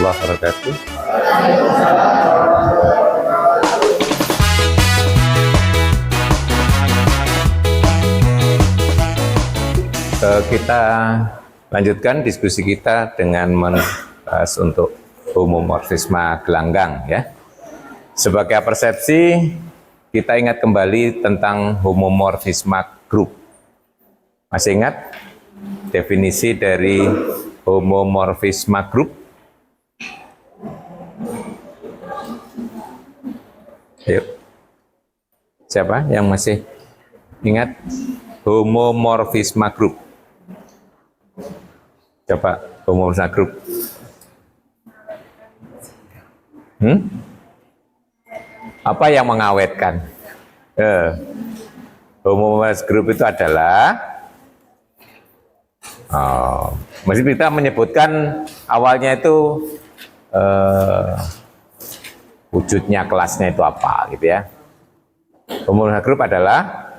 warahmatullahi wabarakatuh. Kita lanjutkan diskusi kita dengan membahas untuk homomorfisme gelanggang ya. Sebagai persepsi, kita ingat kembali tentang homomorfisme grup. Masih ingat definisi dari homomorfisme grup? Ayo. Siapa yang masih ingat homomorfisme grup? Coba homomorfisme grup. Apa yang mengawetkan? Homomorfisme grup itu adalah mesti kita menyebutkan awalnya itu wujudnya kelasnya itu apa gitu ya. Homomorfisme grup adalah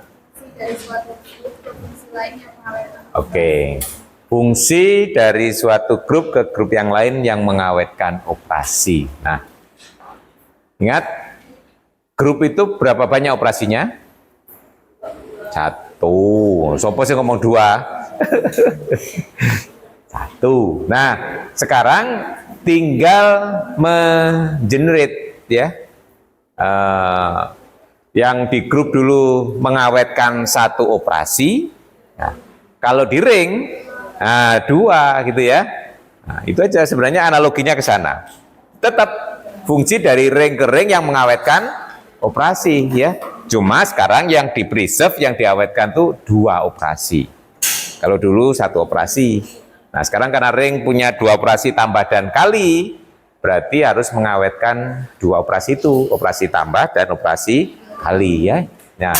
fungsi dari suatu grup ke grup yang lain yang mengawetkan operasi. Nah, ingat, grup itu berapa banyak operasinya? 1. Sopo sih ngomong 2? 1. Nah, sekarang tinggal mengenerate ya. Yang di grup dulu mengawetkan 1 operasi. Nah, kalau di ring 2 gitu ya. Nah, itu aja sebenarnya analoginya ke sana. Tetap fungsi dari ring ke ring yang mengawetkan operasi ya. Cuma sekarang yang di preserve, yang diawetkan tuh 2 operasi. Kalau dulu 1 operasi. Nah, sekarang karena ring punya 2 operasi tambah dan kali, berarti harus mengawetkan 2 operasi itu, operasi tambah dan operasi kali ya. Nah,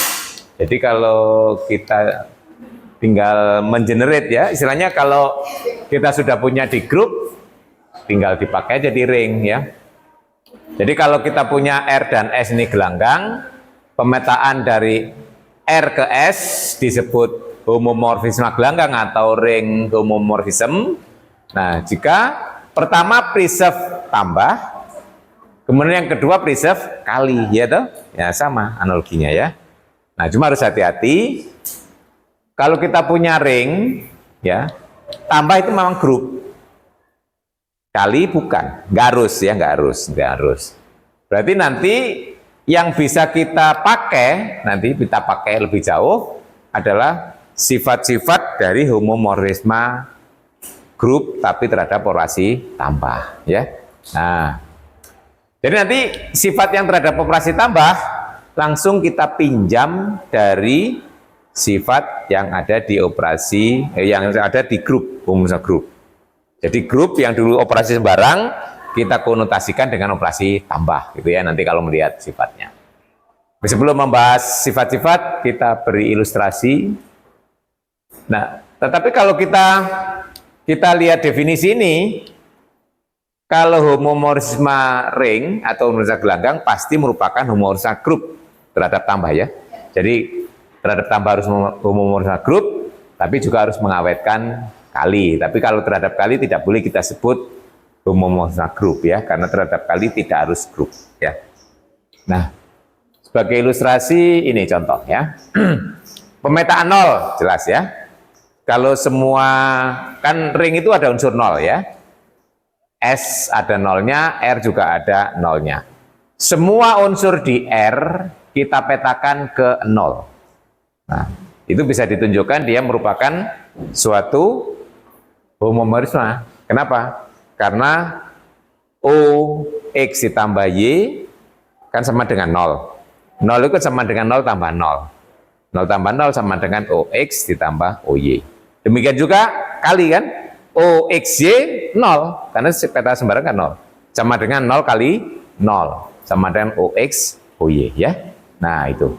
jadi kalau kita tinggal mengenerate ya, istilahnya kalau kita sudah punya di grup, tinggal dipakai aja di ring ya. Jadi kalau kita punya R dan S ini gelanggang, pemetaan dari R ke S disebut homomorfisme gelanggang atau ring homomorfism. Nah, jika pertama preserve tambah, kemudian yang kedua preserve kali, ya toh? Ya sama analoginya ya. Nah, cuma harus hati-hati. Kalau kita punya ring, ya, tambah itu memang grup. Kali bukan, nggak harus. Berarti nanti yang bisa kita pakai, lebih jauh adalah sifat-sifat dari homomorfisme grup, tapi terhadap operasi tambah, ya. Nah, jadi nanti sifat yang terhadap operasi tambah langsung kita pinjam dari sifat yang ada di operasi yang ada di grup homomorfisme grup. Jadi grup yang dulu operasi sembarang kita konotasikan dengan operasi tambah gitu ya nanti kalau melihat sifatnya. Sebelum membahas sifat-sifat kita beri ilustrasi. Nah, tetapi kalau kita lihat definisi ini, kalau homomorfisme ring atau homomorfisme gelanggang pasti merupakan homomorfisme grup terhadap tambah ya. Jadi terhadap tambah harus homomorfisme grup, tapi juga harus mengawetkan kali. Tapi kalau terhadap kali tidak boleh kita sebut homomorfisme grup ya, karena terhadap kali tidak harus grup ya. Nah, sebagai ilustrasi ini contoh ya. Pemetaan 0 jelas ya. Kalau semua kan ring itu ada unsur 0 ya. S ada nolnya, R juga ada nolnya. Semua unsur di R kita petakan ke 0. Nah, itu bisa ditunjukkan dia merupakan suatu homomorfisme. Kenapa? Karena O X ditambah Y kan sama dengan 0. 0 itu sama dengan 0 tambah 0. 0 tambah 0 sama dengan OX ditambah OY. Demikian juga kali kan? OXY 0. Karena peta sembarang kan 0. Sama dengan 0 kali 0. Sama dengan OX OY ya. Nah itu.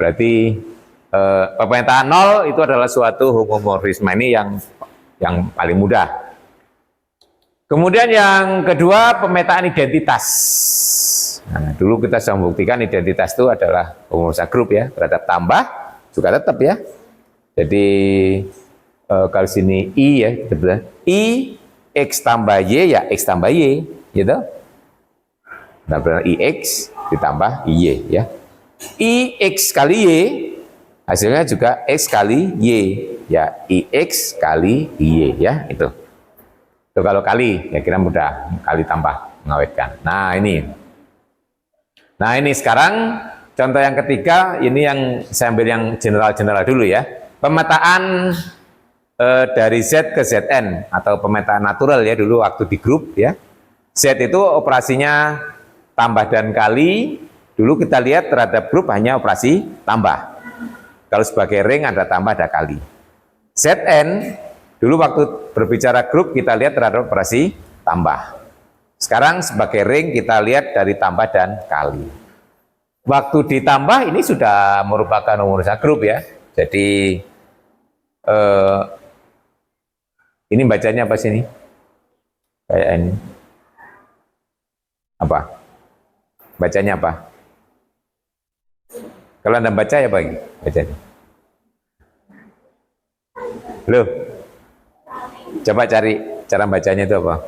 Berarti pemetaan 0 itu adalah suatu homomorfisme ini yang paling mudah. Kemudian yang kedua pemetaan identitas. Nah, dulu kita sudah membuktikan identitas itu adalah homomorfisme grup ya, terhadap tambah juga tetap ya. Jadi kalau sini I ya, I X tambah Y ya X tambah Y. gitu. Nah, berarti IX ditambah IY ya. IX kali Y hasilnya juga X kali Y ya, IX kali Y ya, itu kalau kali ya kira mudah, kali tambah mengawetkan. Nah ini sekarang contoh yang ketiga, ini yang saya ambil yang general dulu ya, pemetaan dari Z ke Zn atau pemetaan natural ya, dulu waktu di grup ya. Z itu operasinya tambah dan kali. Dulu kita lihat terhadap grup hanya operasi tambah. Kalau sebagai ring ada tambah, ada kali. Zn, dulu waktu berbicara grup kita lihat terhadap operasi tambah. Sekarang sebagai ring kita lihat dari tambah dan kali. Waktu ditambah ini sudah merupakan rumusnya grup ya. Jadi ini bacanya apa sini? Kayak ini. Apa? Bacanya apa? Kalau Anda baca ya bagi bacanya. Loh, coba cari cara bacanya itu apa?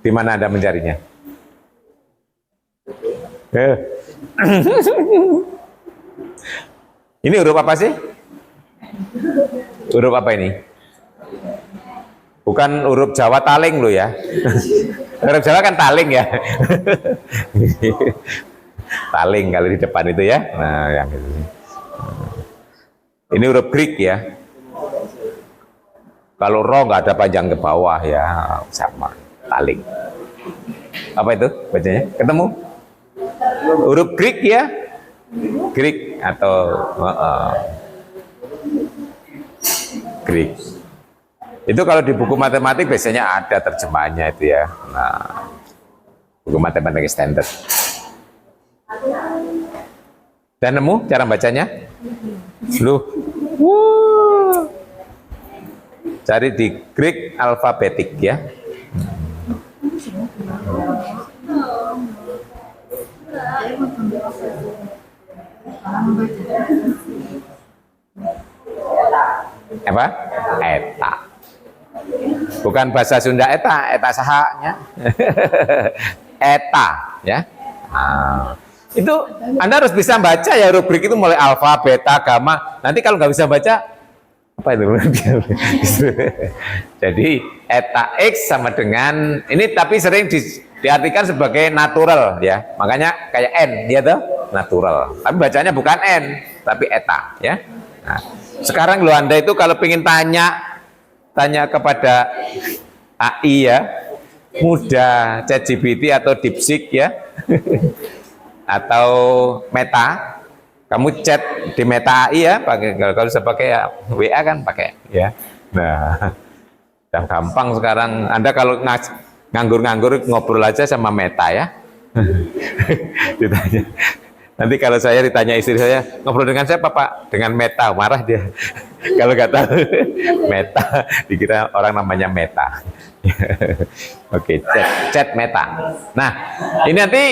Di mana Anda mencarinya? Ini huruf apa sih? Huruf apa ini? Bukan huruf Jawa taling loh ya. Huruf Jawa kan taling ya. Taling kalau di depan itu ya. Nah, yang itu. Ini huruf Greek ya. Kalau ro nggak ada panjang ke bawah ya, sama taling. Apa itu bacanya? Ketemu? Huruf Greek ya. Greek atau Greek. Itu kalau di buku matematik biasanya ada terjemahannya itu ya. Nah, buku matematik standar. Dan nemu cara bacanya? Loh. Cari di Greek alfabetik ya. Apa? Eta. Bukan bahasa Sunda eta sahanya. Eta ya. Nah, itu Anda harus bisa baca ya, rubrik itu mulai alfa, beta, gamma. Nanti kalau nggak bisa baca apa itu? Jadi eta X sama dengan ini, tapi sering diartikan sebagai natural ya. Makanya kayak N ya tuh, natural. Tapi bacanya bukan N, tapi eta ya. Nah, sekarang lo Anda itu kalau pengen tanya kepada AI ya, mudah, ChatGPT atau DeepSeek ya. Atau Meta, kamu chat di Meta AI ya, pakai, kalau bisa pakai ya, WA kan pakai ya. Nah, udah gampang sekarang. Anda kalau nganggur-nganggur ngobrol aja sama Meta ya. Ditanya. Nanti kalau saya ditanya istri saya, ngobrol dengan siapa Pak? Dengan Meta, marah dia. Kalau nggak tahu Meta, dikira orang namanya Meta. Oke, chat Meta. Nah, ini nanti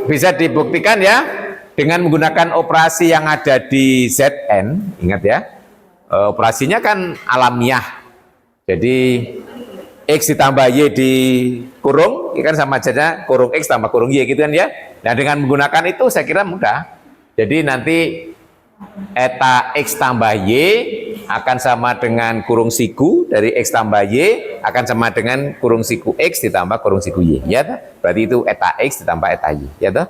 bisa dibuktikan ya dengan menggunakan operasi yang ada di Zn. Ingat ya, operasinya kan alamiah. Jadi X ditambah Y dikurung, kan sama saja kurung X tambah kurung Y gitu kan ya. Nah, dengan menggunakan itu saya kira mudah. Jadi nanti eta X tambah Y akan sama dengan kurung siku dari X tambah Y akan sama dengan kurung siku X ditambah kurung siku Y ya toh? Berarti itu eta X ditambah eta Y ya toh?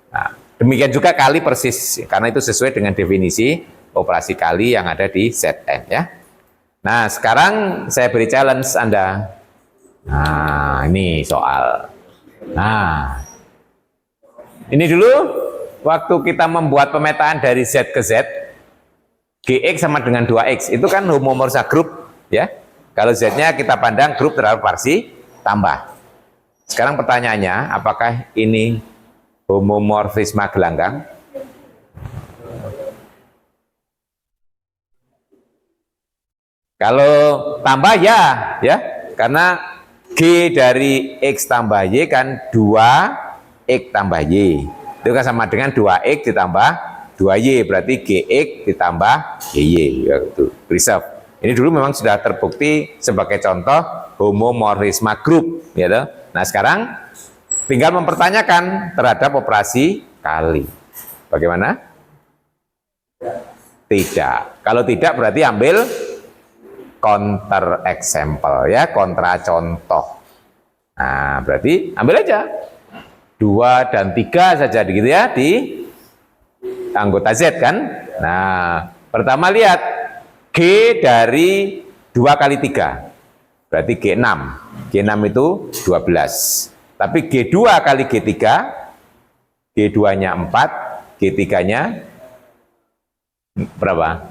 Nah, demikian juga kali persis karena itu sesuai dengan definisi operasi kali yang ada di Zn ya. Nah, sekarang saya beri challenge Anda. Nah, ini soal. Nah, ini dulu waktu kita membuat pemetaan dari Z ke Z, Gx sama dengan 2X, itu kan homomorfa grup ya. Kalau Z-nya kita pandang grup terhadap parsi tambah. Sekarang pertanyaannya, apakah ini homomorfisme gelanggang? Kalau tambah ya, karena G dari X tambah Y kan 2X tambah Y. Itu kan sama dengan 2X ditambah 2Y, berarti GX ditambah GY. Ya, itu preserve. Ini dulu memang sudah terbukti sebagai contoh homomorfisme grup. Ya, nah sekarang tinggal mempertanyakan terhadap operasi kali. Bagaimana? Tidak. Kalau tidak berarti ambil counter example ya, kontra contoh. Nah, berarti ambil aja 2 dan 3 saja gitu ya di anggota Z kan. Nah, pertama lihat G dari 2 kali 3. Berarti G6. G6 itu 12. Tapi G2 kali G3, G2-nya 4, G3-nya berapa?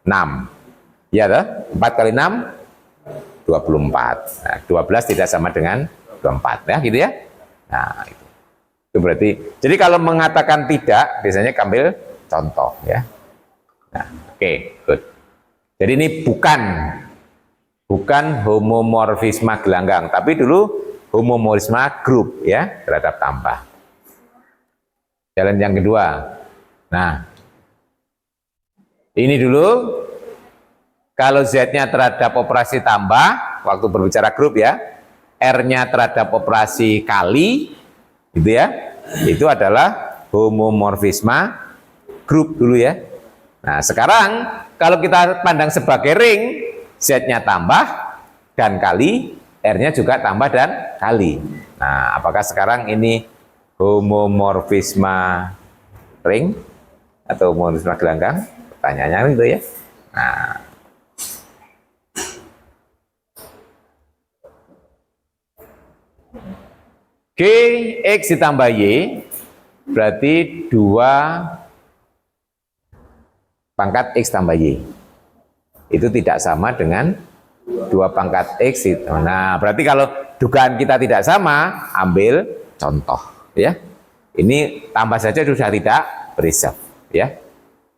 6. Ya toh? 4 kali 6 24. Nah, 12 tidak sama dengan 24 ya gitu ya. Nah, itu berarti. Jadi kalau mengatakan tidak biasanya ambil contoh ya. Nah, oke, good. Jadi ini bukan homomorfisme gelanggang, tapi dulu homomorfisme grup ya terhadap tambah. Jalan yang kedua. Nah, ini dulu kalau Z-nya terhadap operasi tambah, waktu berbicara grup ya, R-nya terhadap operasi kali, gitu ya, itu adalah homomorfisme grup dulu ya. Nah, sekarang kalau kita pandang sebagai ring, Z-nya tambah dan kali, R-nya juga tambah dan kali. Nah, apakah sekarang ini homomorfisme ring atau homomorfisme gelanggang? Pertanyaannya itu ya. Nah, G X ditambah Y berarti 2 pangkat X tambah Y. Itu tidak sama dengan 2 pangkat X. Nah, berarti kalau dugaan kita tidak sama, ambil contoh. Ya, ini tambah saja sudah tidak preserve. Ya,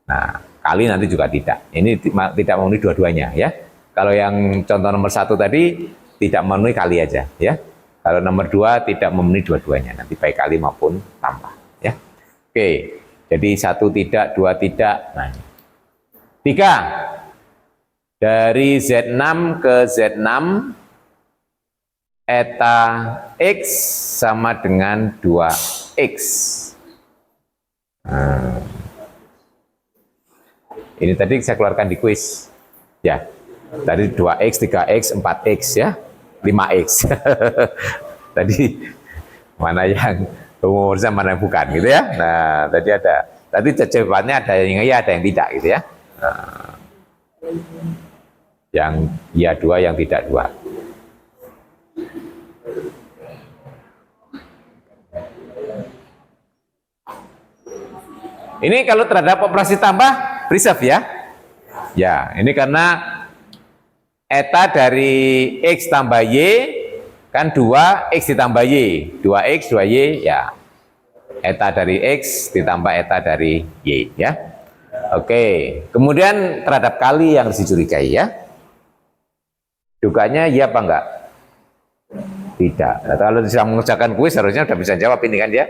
nah kali nanti juga tidak. Ini tidak memenuhi dua-duanya. Ya, kalau yang contoh nomor 1 tadi tidak memenuhi kali aja. Ya. Kalau nomor 2 tidak memenuhi dua-duanya, nanti baik kali maupun tambah. Ya, oke. Jadi 1 tidak, 2 tidak. Nah, 3 dari Z6 ke Z6 eta X sama dengan 2X. Nah, ini tadi saya keluarkan di kuis. Ya, tadi 2X, 3X, 4X ya. 5X. Tadi mana yang homomorfisme mana yang bukan gitu ya. Nah, tadi jawabannya ada yang iya, ada yang tidak gitu ya. Nah, yang iya 2, yang tidak 2. Ini kalau terhadap operasi tambah preserve ya. Ya, ini karena eta dari X tambah Y kan 2X ditambah Y, 2X 2Y ya, eta dari X ditambah eta dari Y ya. Oke, kemudian terhadap kali yang harus dicurigai ya, duganya ya apa enggak? Tidak. Nah, kalau sedang mengerjakan kuis harusnya sudah bisa jawab ini kan ya,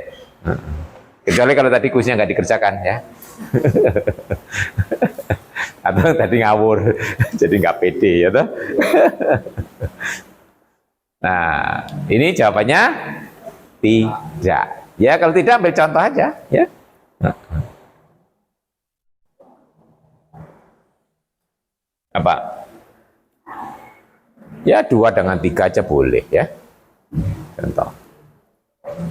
kecuali kalau tadi kuisnya nggak dikerjakan ya. Atau tadi ngawur, jadi nggak pede ya toh. Nah, ini jawabannya tidak. Ya, kalau tidak ambil contoh aja ya. Apa? Ya 2 dengan 3 aja boleh ya. Contoh.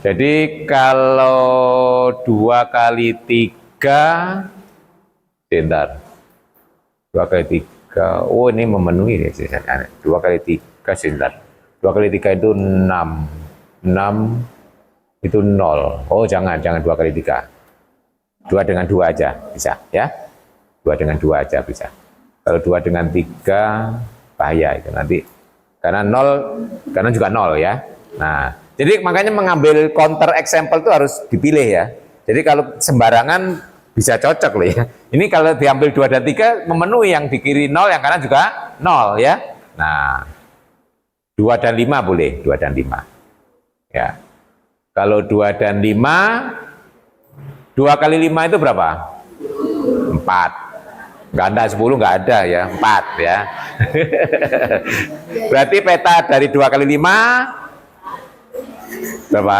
Jadi kalau 2 kali 3 sebentar. 2 kali 3, oh ini memenuhi ya, 2 kali 3 sebentar. 2 kali 3 itu 6. 6 itu 0. Oh jangan 2 kali 3. 2 dengan 2 aja bisa ya. 2 dengan 2 aja bisa. Kalau 2 dengan 3 bahaya itu nanti. Karena 0, karena juga 0 ya. Nah, jadi makanya mengambil counter example itu harus dipilih ya. Jadi kalau sembarangan bisa cocok loh ya. Ini kalau diambil 2 dan 3 memenuhi, yang di kiri 0, yang kanan juga 0 ya. Nah, 2 dan 5 boleh, 2 dan 5. Ya. Kalau 2 dan 5, 2 kali 5 itu berapa? 4. Nggak ada 10, nggak ada ya, 4 ya. Berarti peta dari 2 kali 5 berapa?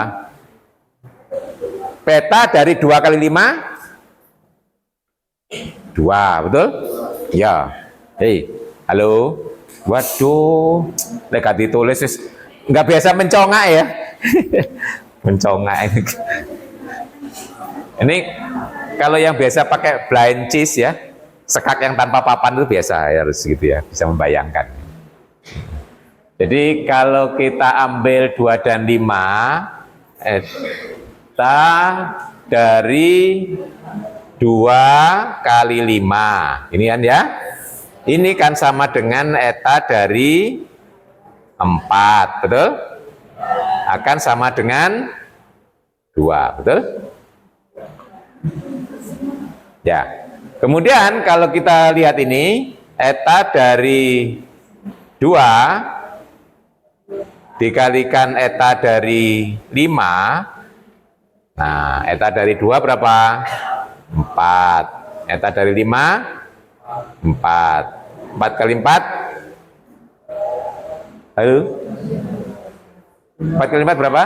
Beta dari 2 kali 5? 2, betul? Ya. Hei, halo. Waduh, lek ditulis nggak biasa mencongak ya. Mencongak ini. Ini kalau yang biasa pakai blind cheese ya, sekak yang tanpa papan itu biasa harus gitu ya, bisa membayangkan. Jadi kalau kita ambil 2 dan 5, eta dari 2 kali 5, ini kan ya, ini kan sama dengan eta dari 4, betul? Akan sama dengan 2, betul? Ya. Kemudian kalau kita lihat ini, eta dari 2 dikalikan eta dari 5, nah eta dari 2 berapa? 4. Eta dari 5, 4. 4 kali 4? Halo? 4 kali 4 berapa?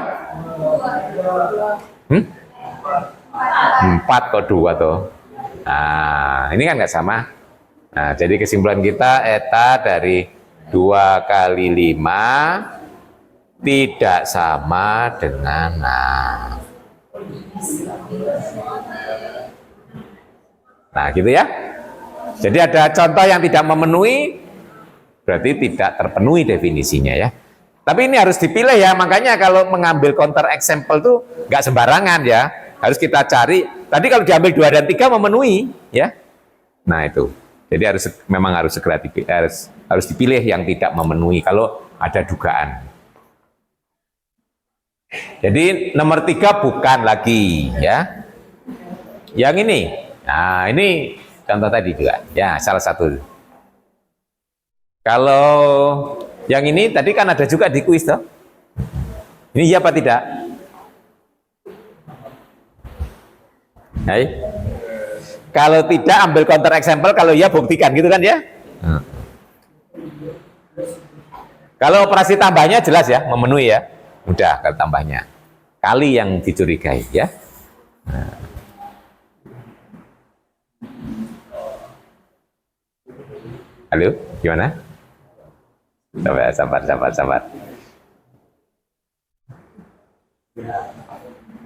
4 kok 2 tuh. Nah, ini kan nggak sama. Nah, jadi kesimpulan kita eta dari 2 kali 5 tidak sama dengan nah gitu ya. Jadi ada contoh yang tidak memenuhi, berarti tidak terpenuhi definisinya ya. Tapi ini harus dipilih ya, makanya kalau mengambil counter example tuh nggak sembarangan ya. Harus kita cari, tadi kalau diambil 2 dan 3 memenuhi ya. Nah itu, jadi memang harus segera dipilih, harus dipilih yang tidak memenuhi kalau ada dugaan. Jadi nomor 3 bukan lagi ya. Yang ini, nah ini contoh tadi juga ya, salah satu. Kalau yang ini tadi kan ada juga di kuis toh. Ini iya apa tidak? Hai. Kalau tidak ambil counter example, kalau iya buktikan gitu kan ya. Kalau operasi tambahnya jelas ya, memenuhi ya. Mudah kalau tambahnya. Kali yang dicurigai ya. Halo, gimana? Sabar.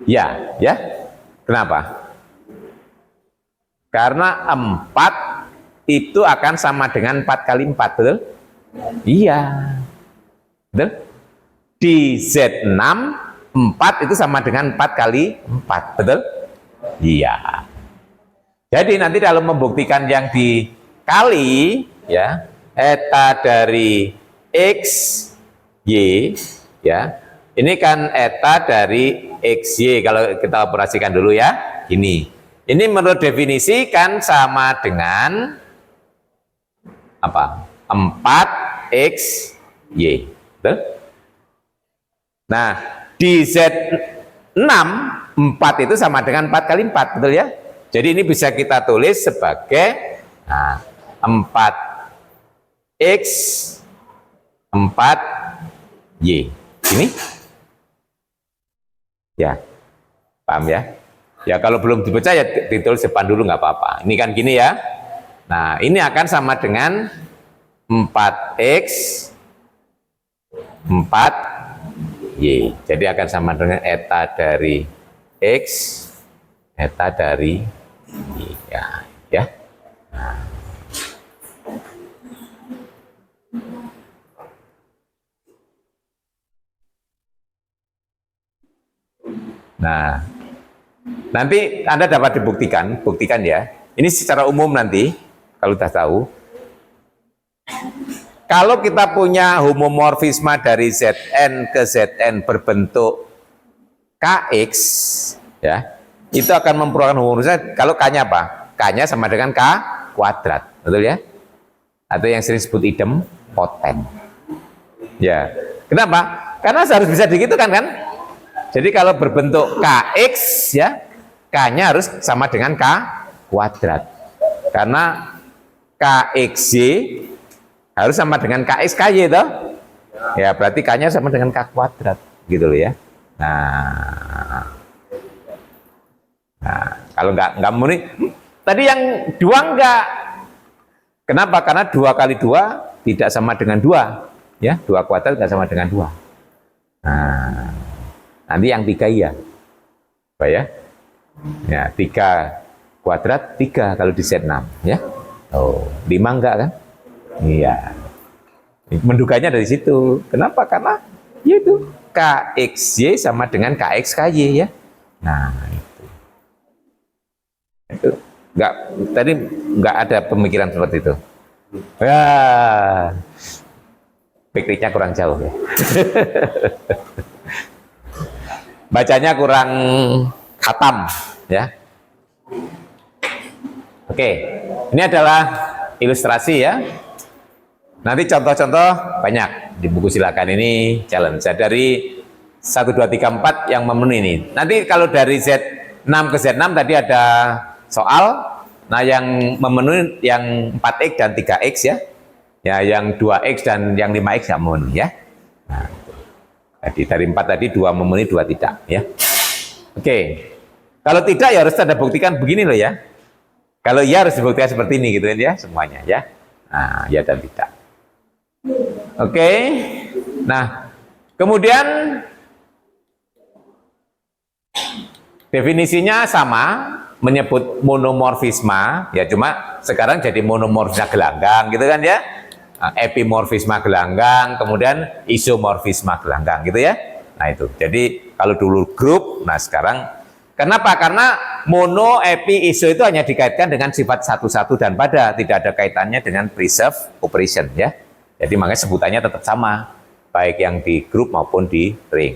Ya, ya. Kenapa? Karena 4 itu akan sama dengan 4 kali 4, betul? Iya. Betul? Di Z6, 4 itu sama dengan 4 kali 4, betul? Iya. Jadi nanti dalam membuktikan yang dikali, ya, eta dari X, Y, ya, ini kan eta dari XY, kalau kita operasikan dulu ya, ini menurut definisi kan sama dengan apa? 4XY, betul? Nah, di Z6, 4 itu sama dengan 4 kali 4, betul ya? Jadi ini bisa kita tulis sebagai 4X, 4Y. Ini? Ya, paham ya? Ya kalau belum dibaca ya ditulis depan dulu nggak apa-apa. Ini kan gini ya. Nah, ini akan sama dengan 4X, 4Y. Jadi akan sama dengan eta dari X, eta dari Y. Ya. Nah, nanti Anda dapat buktikan ya. Ini secara umum nanti, kalau sudah tahu. Kalau kita punya homomorfisme dari Zn ke Zn berbentuk Kx, ya, itu akan memperoleh homomorfisme kalau K-nya apa? K-nya sama dengan K kuadrat, betul ya? Atau yang sering disebut idempoten. Ya, kenapa? Karena harus bisa digitukan kan? Jadi kalau berbentuk Kx ya, K-nya harus sama dengan K kuadrat. Karena Kxy harus sama dengan Kxky toh. Ya, berarti K-nya sama dengan K kuadrat gitu loh ya. Nah. Kalau nggak memenuhi, tadi yang 2 enggak. Kenapa? Karena 2 kali 2 tidak sama dengan 2. Ya, 2 kuadrat tidak sama dengan 2. Nah, nanti yang 3 iya. Apa ya? Ya, 3 kuadrat 3 kalau di set 6. Ya. Oh, 5 enggak kan? Iya. Menduganya dari situ. Kenapa? Karena yaitu KXY sama dengan KXKY ya. Nah, itu enggak, tadi enggak ada pemikiran seperti itu. Ya, pikniknya kurang jauh ya. Bacanya kurang khatam ya. Oke, ini adalah ilustrasi ya. Nanti contoh-contoh banyak di buku silakan, ini challenge. Dari 1, 2, 3, 4 yang memenuhi ini. Nanti kalau dari Z6 ke Z6 tadi ada soal. Nah, yang memenuhi yang 4X dan 3X ya. Ya, yang 2X dan yang 5X yang memenuhi ya. Nah, jadi dari 4 tadi 2 memenuhi, 2 tidak ya. Oke. Kalau tidak ya harus ada buktikan begini loh ya. Kalau iya harus dibuktikan seperti ini gitu ya semuanya ya. Nah, ya dan tidak. Oke. Nah, kemudian definisinya sama, menyebut monomorfisma, ya cuma sekarang jadi monomorfisme gelanggang gitu kan ya. Epimorfisme gelanggang, kemudian isomorfisme gelanggang gitu ya. Nah itu, jadi kalau dulu grup, nah sekarang kenapa? Karena mono, epi, iso itu hanya dikaitkan dengan sifat satu-satu dan pada, tidak ada kaitannya dengan preserve operation ya. Jadi makanya sebutannya tetap sama, baik yang di grup maupun di ring.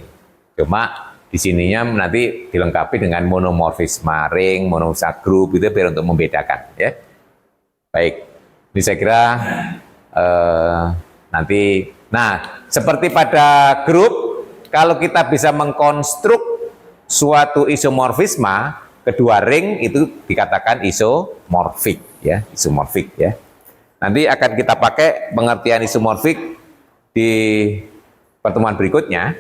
Cuma di sininya nanti dilengkapi dengan monomorfisme ring, monomorfisme grup itu biar untuk membedakan ya. Baik, ini saya kira nanti, nah seperti pada grup, kalau kita bisa mengkonstruk suatu isomorfisme, kedua ring itu dikatakan isomorfik ya, isomorfik ya. Nanti akan kita pakai pengertian isomorfik di pertemuan berikutnya,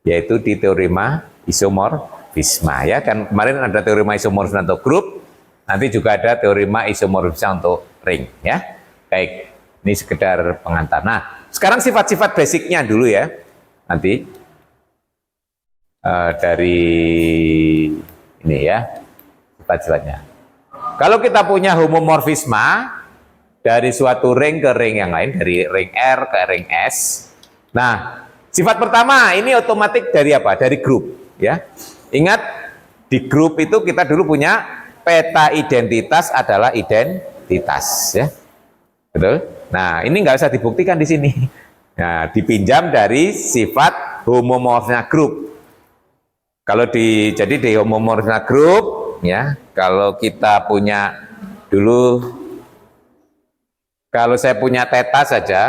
yaitu di teorema isomorfisme ya. Kan kemarin ada teorema isomorfisme untuk grup, nanti juga ada teorema isomorfisme untuk ring ya. Baik, ini sekedar pengantar. Nah, sekarang sifat-sifat basicnya dulu ya. Nanti dari ini ya, sifat-sifatnya. Kalau kita punya homomorfisme dari suatu ring ke ring yang lain, dari ring R ke ring S. Nah, sifat pertama ini otomatis dari apa? Dari grup ya. Ingat, di grup itu kita dulu punya peta identitas adalah identitas ya. Betul? Nah, ini nggak usah dibuktikan di sini. Nah, dipinjam dari sifat homomorfisme grup. Kalau jadi di homomorfisme grup ya, kalau kita punya dulu, kalau saya punya theta saja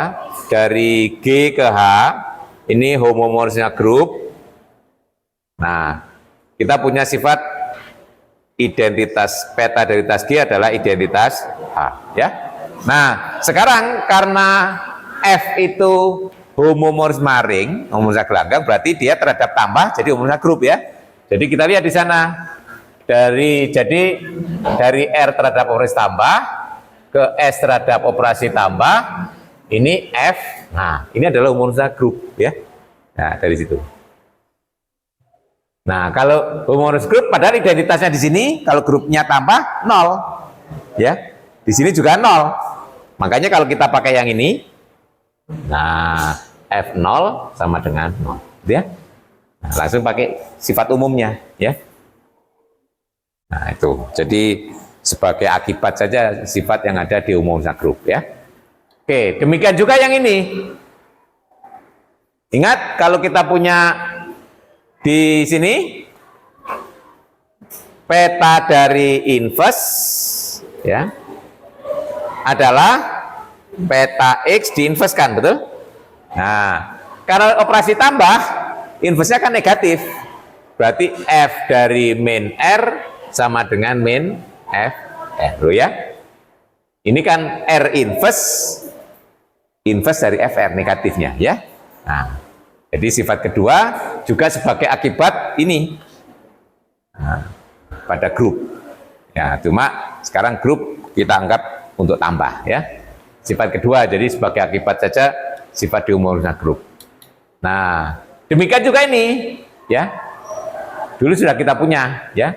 dari G ke H, ini homomorfisme grup. Nah, kita punya sifat identitas, peta identitas G adalah identitas H ya. Nah, sekarang karena F itu homomorfisme ring, homomorfisme gelanggang, berarti dia terhadap tambah jadi homomorfisme grup ya. Jadi kita lihat di sana dari R terhadap operasi tambah ke S terhadap operasi tambah, ini F. Nah, ini adalah homomorfisme grup ya. Nah, dari situ. Nah, kalau homomorfisme grup padahal identitasnya di sini kalau grupnya tambah 0 ya. Di sini juga 0. Makanya kalau kita pakai yang ini, nah F0 sama dengan 0 ya. Nah, langsung pakai sifat umumnya ya. Nah, itu. Jadi sebagai akibat saja sifat yang ada di homomorfisme grup ya. Oke, demikian juga yang ini. Ingat kalau kita punya di sini peta dari inverse ya adalah peta X di inverse kan, betul? Nah, karena operasi tambah, inverse-nya kan negatif. Berarti F dari min R sama dengan min F R ya. Ini kan R inverse dari FR negatifnya ya. Nah, jadi sifat kedua juga sebagai akibat ini. Nah, pada grup. Ya, cuma sekarang grup kita anggap untuk tambah ya. Sifat kedua, jadi sebagai akibat saja sifat diumumkan grup. Nah, demikian juga ini ya. Dulu sudah kita punya ya.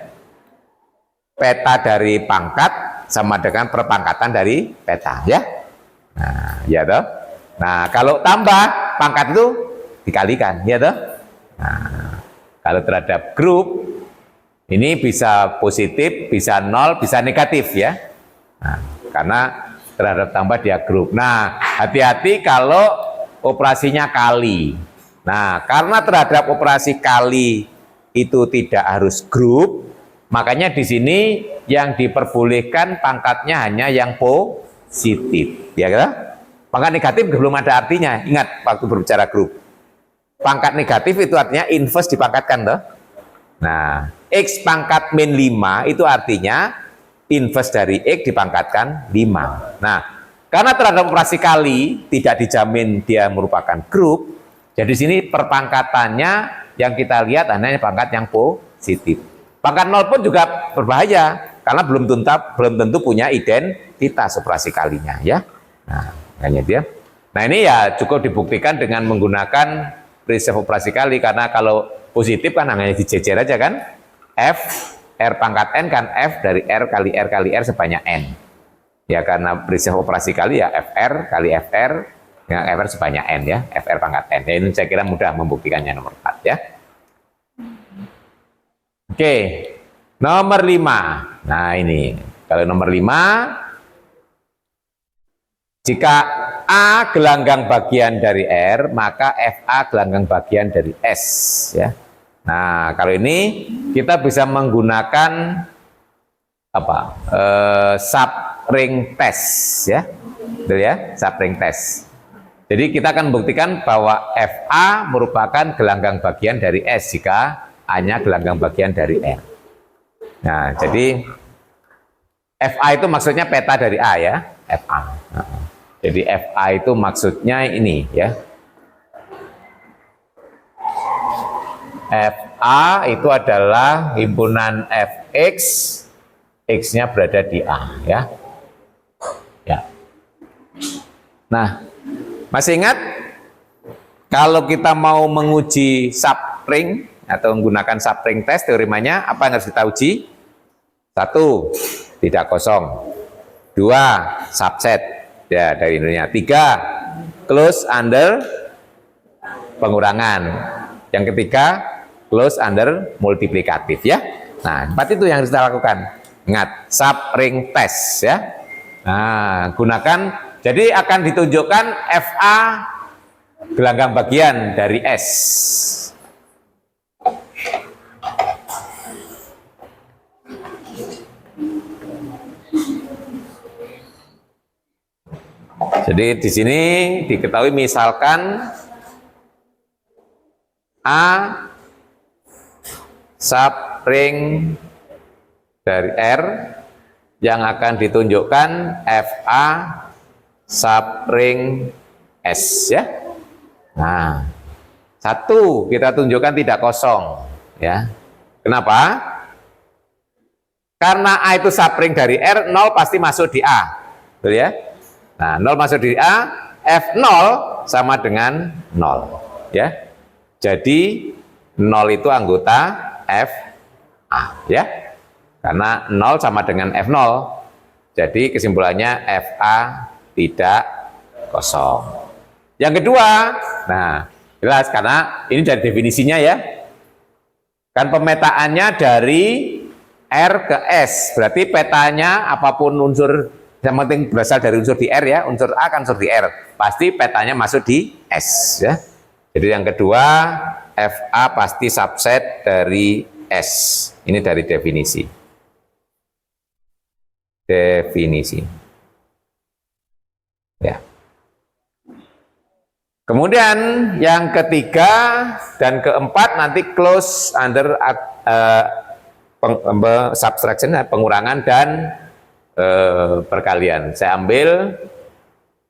Peta dari pangkat sama dengan perpangkatan dari peta ya. Nah, ya toh. Nah, kalau tambah pangkat itu dikalikan ya toh. Nah, kalau terhadap grup ini bisa positif, bisa nol, bisa negatif ya. Nah, karena terhadap tambah dia grup. Nah, hati-hati kalau operasinya kali. Nah, karena terhadap operasi kali itu tidak harus grup, makanya di sini yang diperbolehkan pangkatnya hanya yang positif, ya kan? Pangkat negatif belum ada artinya. Ingat waktu berbicara grup. Pangkat negatif itu artinya inverse dipangkatkan toh. Nah, X pangkat min 5 itu artinya inverse dari X dipangkatkan 5. Nah, karena terhadap operasi kali tidak dijamin dia merupakan grup, jadi sini perpangkatannya yang kita lihat hanya pangkat yang positif. Pangkat 0 pun juga berbahaya, karena belum tentu punya identitas operasi kalinya ya. Nah, makanya dia. Nah, ini ya cukup dibuktikan dengan menggunakan prinsip operasi kali, karena kalau positif kan hanya dijejer aja kan. F R pangkat N kan F dari R kali R kali R sebanyak N. Ya, karena prinsip operasi kali ya FR kali FR dengan FR sebanyak N ya, FR pangkat N. Ya, ini saya kira mudah membuktikannya nomor 4 ya. Oke, nomor 5. Nah, ini kalau nomor 5, jika A gelanggang bagian dari R, maka FA gelanggang bagian dari S ya. Nah, kalau ini kita bisa menggunakan apa? Subring test ya. Betul ya, subring test. Jadi kita akan buktikan bahwa FA merupakan gelanggang bagian dari S jika A-nya gelanggang bagian dari R. Nah, jadi FA itu maksudnya peta dari A ya, FA. Jadi FA itu maksudnya ini ya. FA itu adalah himpunan Fx, X-nya berada di A ya. Ya. Nah, masih ingat kalau kita mau menguji subring atau menggunakan subring test, teoremanya apa yang harus kita uji? 1, tidak kosong. 2, subset ya dari Indonesia. 3, close under pengurangan. Yang ketiga, close under multiplikatif ya. Nah, 4 itu yang harus kita lakukan. Ingat, subring test ya. Nah, gunakan, jadi akan ditunjukkan FA gelanggang bagian dari S. Jadi di sini diketahui misalkan A subring dari R yang akan ditunjukkan FA subring S ya. Nah, 1 kita tunjukkan tidak kosong ya. Kenapa? Karena A itu subring dari R, 0 pasti masuk di A. Betul ya? Nah, 0 masuk di A, F0 sama dengan 0 ya. Jadi 0 itu anggota FA ya. Karena 0 sama dengan F0. Jadi kesimpulannya FA tidak kosong. Yang kedua, nah jelas karena ini dari definisinya ya. Kan pemetaannya dari R ke S. Berarti petanya apapun unsur yang penting berasal dari unsur di R ya. Unsur A kan unsur di R. Pasti petanya masuk di S ya. Jadi yang kedua, FA pasti subset dari S. Ini dari definisi. Definisi. Ya. Kemudian yang ketiga dan keempat nanti close under subtraction, pengurangan dan perkalian. Saya ambil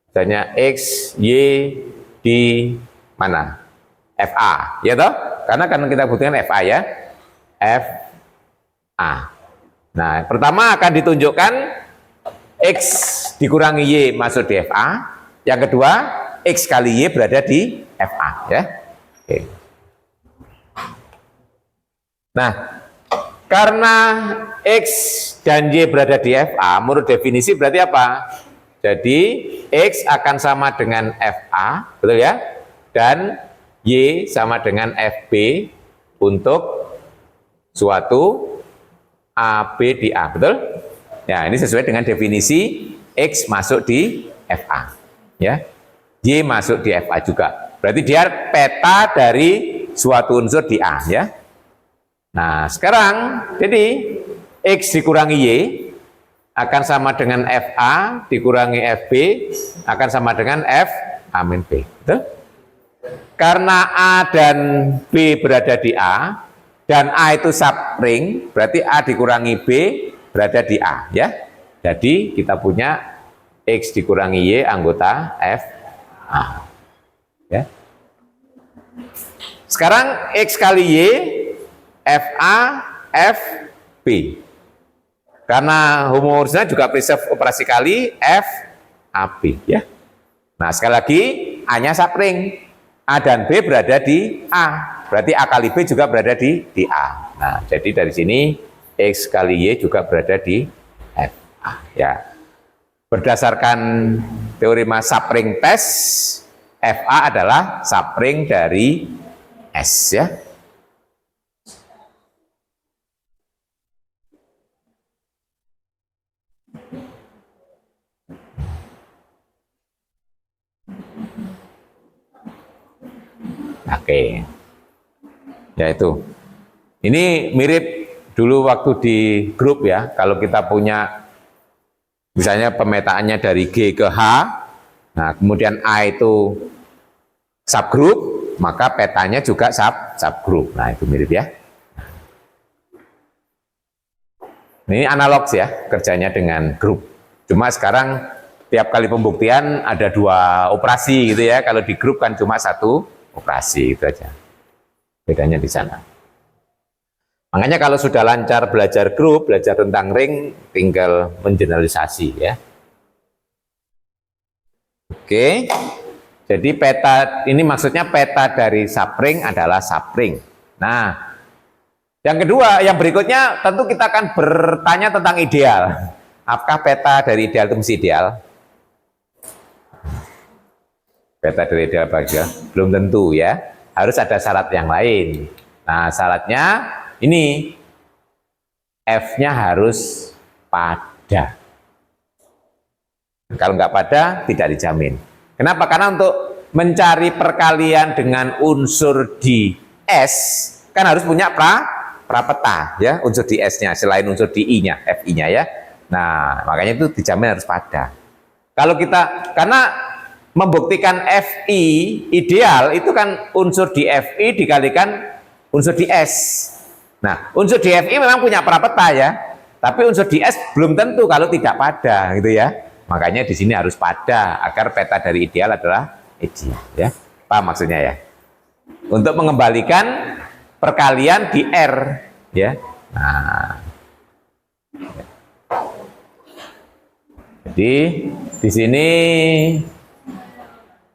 misalnya X, Y, di mana? FA, ya toh? Karena kan kita butuhkan FA ya. FA. Nah, pertama akan ditunjukkan X dikurangi Y masuk di FA. Yang kedua, X kali Y berada di FA. Ya. Oke. Nah, karena X dan Y berada di FA, menurut definisi berarti apa? Jadi, X akan sama dengan FA, betul ya? Dan Y sama dengan FB untuk suatu AB di A, betul? Ya, ini sesuai dengan definisi X masuk di FA. Ya. Y masuk di FA juga. Berarti dia peta dari suatu unsur di A, ya. Nah, sekarang jadi X dikurangi Y akan sama dengan FA dikurangi FB akan sama dengan F amin B. Betul? Karena A dan B berada di A dan A itu subring, berarti A dikurangi B berada di A, ya. Jadi kita punya X dikurangi Y anggota F A. Ya. Sekarang X kali Y FA FB. Karena homohomousnya juga preserve operasi kali FAB, ya. Nah, sekali lagi A-nya subring. A dan B berada di A. Berarti A kali B juga berada di A. Nah, jadi dari sini X kali Y juga berada di FA, ya. Berdasarkan teorema subring test, FA adalah subring dari S, ya. Oke, ya itu. Ini mirip dulu waktu di grup, ya. Kalau kita punya misalnya pemetaannya dari G ke H, nah kemudian A itu subgroup, maka petanya juga subgroup. Nah, itu mirip, ya. Ini analog ya kerjanya dengan grup. Cuma sekarang tiap kali pembuktian ada 2 operasi gitu ya. Kalau di grup kan cuma 1 operasi, itu aja. Bedanya di sana. Makanya kalau sudah lancar belajar grup, belajar tentang ring, tinggal mengeneralisasi, ya. Oke. Jadi peta ini maksudnya peta dari subring adalah subring. Nah, yang kedua, yang berikutnya tentu kita akan bertanya tentang ideal. Apakah peta dari ideal itu mesti ideal? Peta dari ideal bagi belum tentu, ya. Harus ada syarat yang lain. Nah, syaratnya ini F-nya harus pada. Kalau nggak pada, tidak dijamin. Kenapa? Karena untuk mencari perkalian dengan unsur di S, kan harus punya prapeta, ya, unsur di S-nya, selain unsur di I-nya, FI-nya, ya. Nah, makanya itu dijamin harus pada. Kalau kita, karena membuktikan FI ideal itu kan unsur di FI dikalikan unsur di S. Nah, unsur di FI memang punya prapeta, ya, tapi unsur di S belum tentu kalau tidak pada, gitu ya. Makanya di sini harus pada agar peta dari ideal adalah ideal, ya. Paham maksudnya, ya? Untuk mengembalikan perkalian di R, ya. Nah, jadi di sini,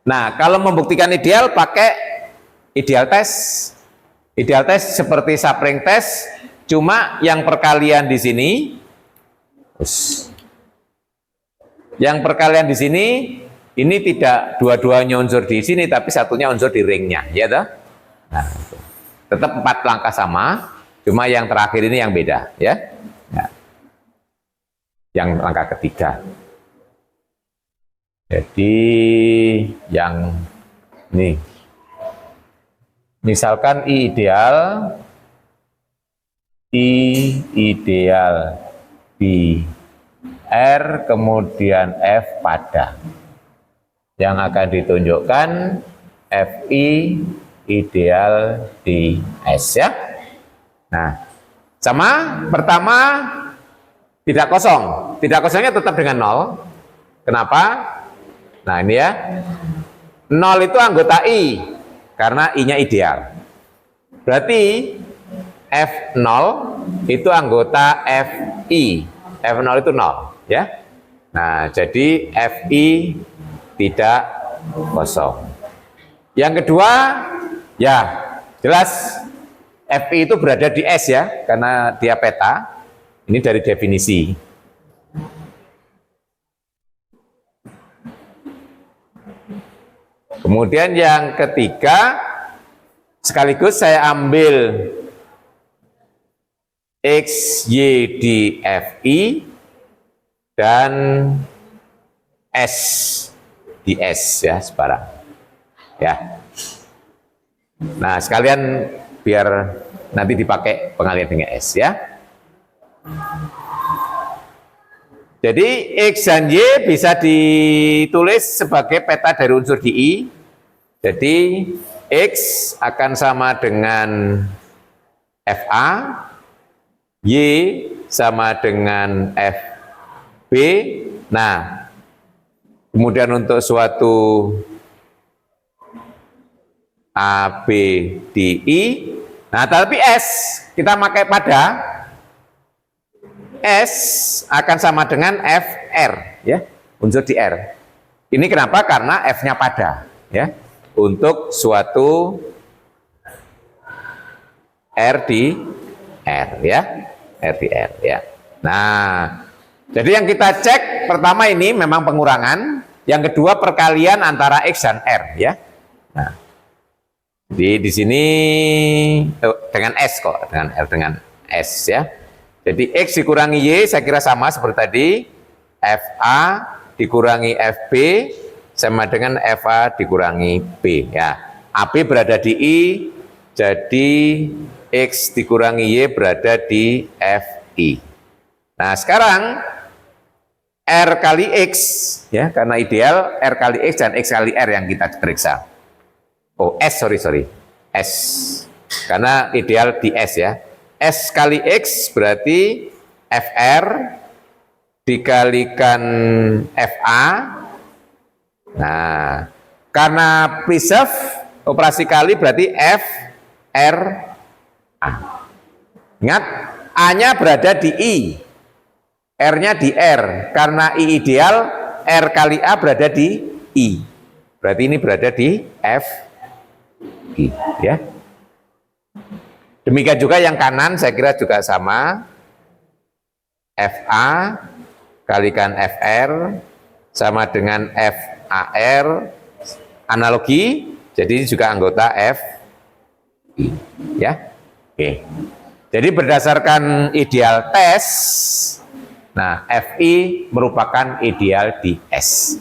nah kalau membuktikan ideal pakai ideal test. Ideal test seperti subring test, cuma yang perkalian di sini, yang perkalian di sini ini tidak dua-duanya unsur di sini, tapi satunya unsur di ringnya, ya toh? Nah, itu. Tetap 4 langkah sama, cuma yang terakhir ini yang beda, ya. Nah, yang langkah ketiga. Jadi yang ini, misalkan I ideal di R kemudian F pada. Yang akan ditunjukkan FI ideal di S, ya. Nah, sama pertama tidak kosong. Tidak kosongnya tetap dengan 0. Kenapa? Nah, ini ya. 0 itu anggota I karena I-nya ideal. Berarti F0 itu anggota Fi. F0 itu 0, ya. Nah, jadi Fi tidak kosong. Yang kedua, ya jelas Fi itu berada di S ya, karena dia peta. Ini dari definisi. Kemudian yang ketiga, sekaligus saya ambil X, Y di Fi dan S di S ya, sebarang. Ya. Nah, sekalian biar nanti dipakai pengalian dengan S ya. Jadi X dan Y bisa ditulis sebagai peta dari unsur di I. Jadi X akan sama dengan Fa, Y sama dengan Fb. Nah, kemudian untuk suatu A, B, D, I. Nah, tapi S kita pakai pada S akan sama dengan Fr, ya, unsur di R. Ini kenapa? Karena F-nya pada, ya, untuk suatu R di R, ya, R di R, ya. Nah, jadi yang kita cek pertama ini memang pengurangan, yang kedua perkalian antara X dan R, ya. Nah, di sini dengan S kok, dengan R dengan S, ya. Jadi X dikurangi Y saya kira sama seperti tadi, Fa dikurangi Fb sama dengan Fa dikurangi B, ya. AB berada di I, jadi X dikurangi Y berada di Fi. Nah, sekarang R kali X, ya, karena ideal R kali X dan X kali R yang kita periksa. Oh, S, sorry, S, karena ideal di S, ya. S kali X berarti Fr dikalikan Fa. Nah, karena preserve operasi kali berarti Fr A. Ingat, A-nya berada di I, R-nya di R. Karena I ideal, R kali A berada di I. Berarti ini berada di F I, ya. Demikian juga yang kanan saya kira juga sama. Fa kalikan Fr sama dengan Far, analogi, jadi ini juga anggota Fi, ya. Oke. Jadi berdasarkan ideal tes, nah Fi merupakan ideal di S.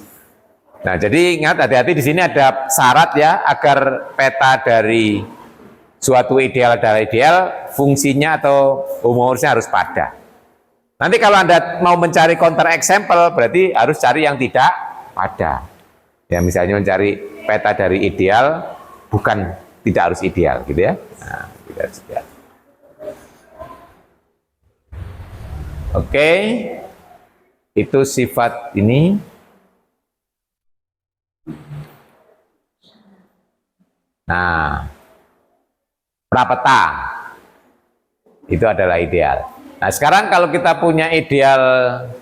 Nah, jadi ingat, hati-hati, di sini ada syarat ya, agar peta dari suatu ideal adalah ideal, fungsinya atau homomorsisnya harus pada. Nanti kalau Anda mau mencari counter example, berarti harus cari yang tidak pada. Ya, misalnya mencari peta dari ideal, bukan tidak harus ideal, gitu ya. Nah, tidak harus ideal. Oke, itu sifat ini. Nah, prapeta itu adalah ideal. Nah, sekarang kalau kita punya ideal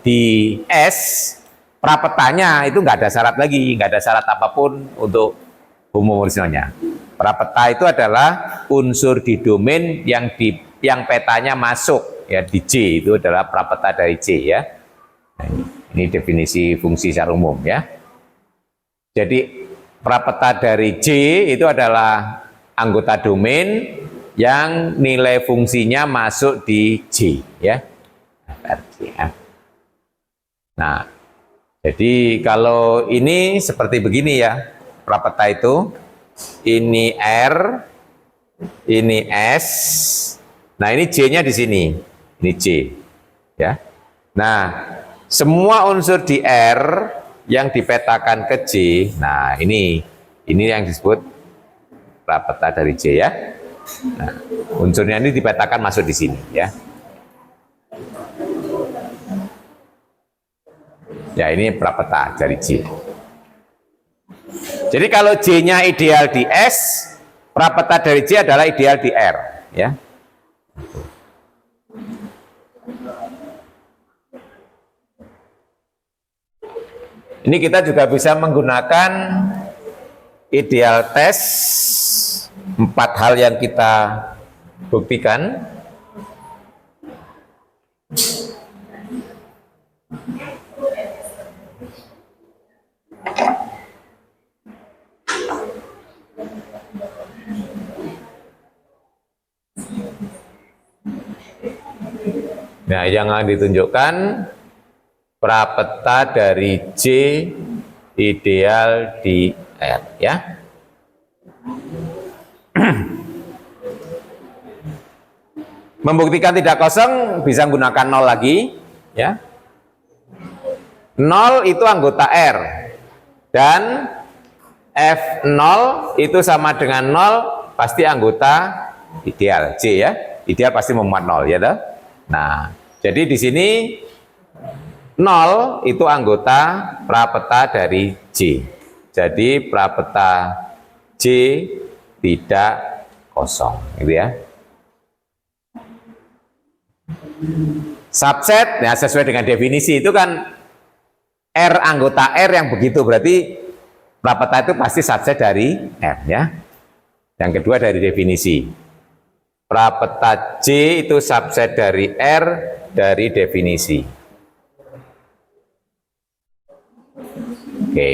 di S, prapetanya itu nggak ada syarat lagi, nggak ada syarat apapun untuk homomorsismenya. Prapeta itu adalah unsur di domain yang petanya masuk, ya, di J, itu adalah prapeta dari J, ya. Nah, ini definisi fungsi secara umum, ya. Jadi prapeta dari J itu adalah anggota domain yang nilai fungsinya masuk di J, ya. Nah, jadi kalau ini seperti begini ya, prapeta itu, ini R, ini S, nah ini J-nya di sini, ini J, ya. Nah, semua unsur di R yang dipetakan ke J, nah ini yang disebut prapeta dari J, ya. Nah, unsurnya ini dipetakan masuk di sini, ya. Ya, ini prapeta dari J. Jadi kalau J-nya ideal di S, prapeta dari J adalah ideal di R, ya. Ini kita juga bisa menggunakan ideal test, 4 hal yang kita buktikan. Nah, yang akan ditunjukkan prapeta dari J ideal di R, ya. Membuktikan tidak kosong bisa menggunakan 0 lagi, ya. 0 itu anggota R dan F0 itu sama dengan 0 pasti anggota ideal J, ya. Ideal pasti memuat 0, ya toh? Nah, jadi di sini 0 itu anggota prapeta dari J. Jadi prapeta J tidak kosong, gitu ya. Subset, ya sesuai dengan definisi itu kan R anggota R yang begitu, berarti prapeta itu pasti subset dari R, ya. Yang kedua dari definisi. Prapeta J itu subset dari R dari definisi. Oke.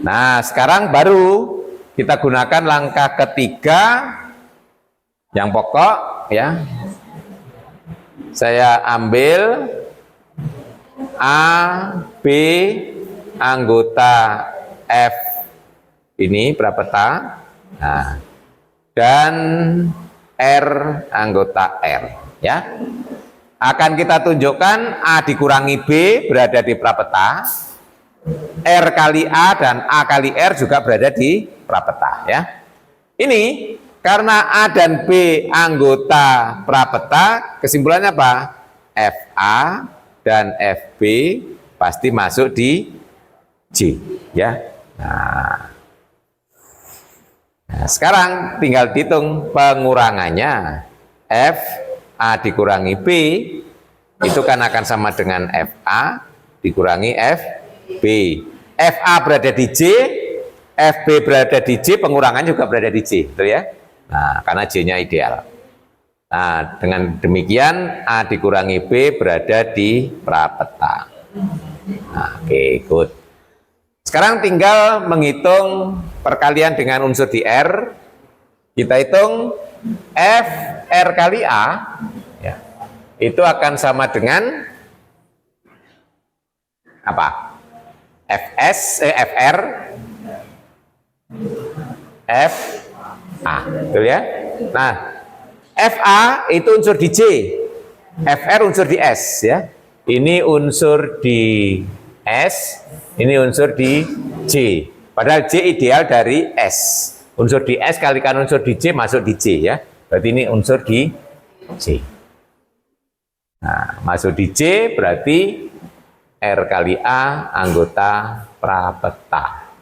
Nah, sekarang baru kita gunakan langkah ketiga yang pokok, ya. Saya ambil A, B, anggota F ini prapeta. Nah, dan R anggota R, ya. Akan kita tunjukkan A dikurangi B berada di prapeta, R kali A dan A kali R juga berada di prapeta, ya. Ini karena A dan B anggota prapeta, kesimpulannya apa? FA dan FB pasti masuk di J, ya. Nah, sekarang tinggal dihitung pengurangannya. F A dikurangi B itu kan akan sama dengan FA dikurangi FB. FA berada di J, FB berada di J, pengurangan juga berada di J, betul ya? Nah, karena J-nya ideal. Nah, dengan demikian A dikurangi B berada di prapeta. Nah, oke, good. Sekarang tinggal menghitung perkalian dengan unsur di R. Kita hitung F R kali A, ya, itu akan sama dengan apa? FR F A, betul ya? Nah, FA itu unsur di J, FR unsur di S, ya. Ini unsur di S, ini unsur di J. Padahal J ideal dari S. Unsur di S kalikan unsur di J masuk di J, ya. Berarti ini unsur di J. Nah, masuk di J berarti R kali A anggota prapeta.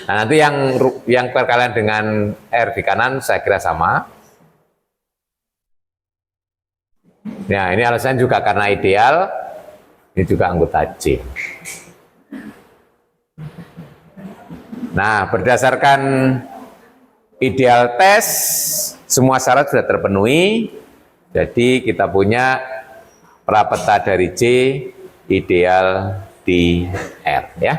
Nah, nanti yang perkalian dengan R di kanan saya kira sama. Nah, ini alasannya juga karena ideal, ini juga anggota J. Nah, berdasarkan ideal tes, semua syarat sudah terpenuhi. Jadi kita punya prapeta dari J ideal di R, ya.